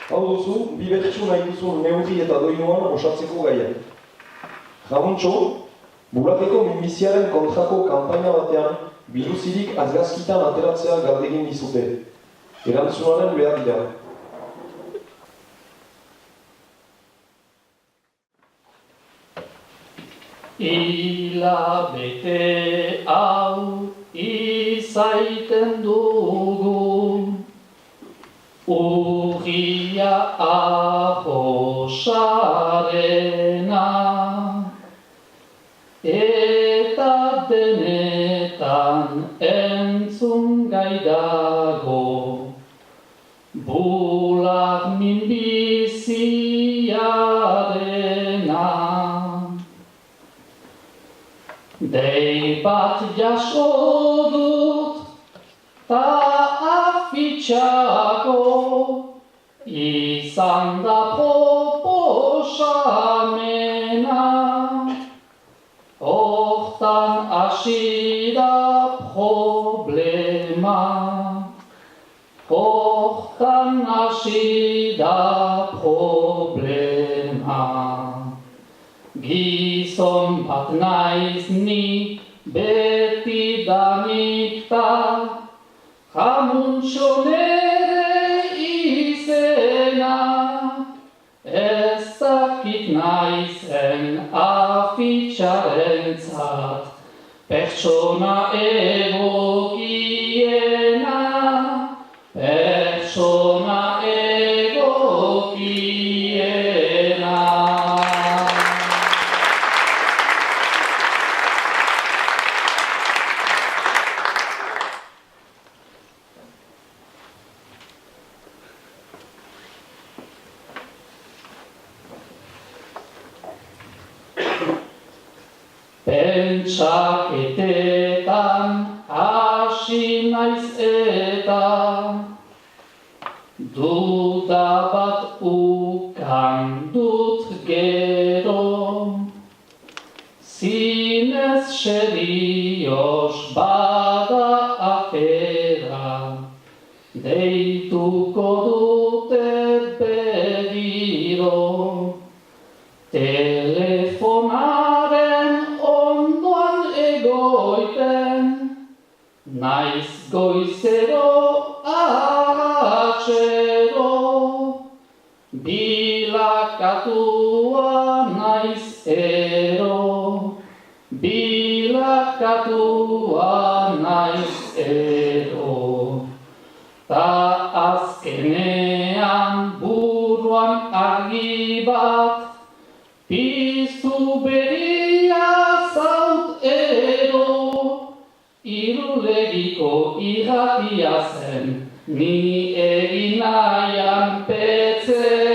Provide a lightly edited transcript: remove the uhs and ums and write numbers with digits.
Hau duzu, bi bertsu nahi duzun neurri eta doinuan osatzeko gaia. Jamuntxo, bulateko minbiziaren kontrako kanpaina batean biluzirik azgazkitan ateratzea galdegin dizute. Erantzunaren behar dira. Hilabete hau izaiten dugu, urria ahosarena, eta denetan entzun gai dago, bular minbiziarena. Dei bat jaso dut, ta afitxako, izan da proposamena. Hortan hasi da problema, hortan hasi da problema. Gizon bat naiz ni beti danikta, jamuntxo nere izena, ez dakit naizen afitxarentzat, pertsona egokiena, pertsona egokiena. Pentsaketetan hasi naiz eta duda bat ukan dut gero, zinez serios bada afera, deituko dute berriro, telefonaren ondoan egoiten, naiz goizero arratsero, bilakatua naiz ero, bilakatua naiz ero. Ta azkenean buruan argi bat, piztu beria zaut ero, irulegiko irratia zen, ni egin nahian petzen.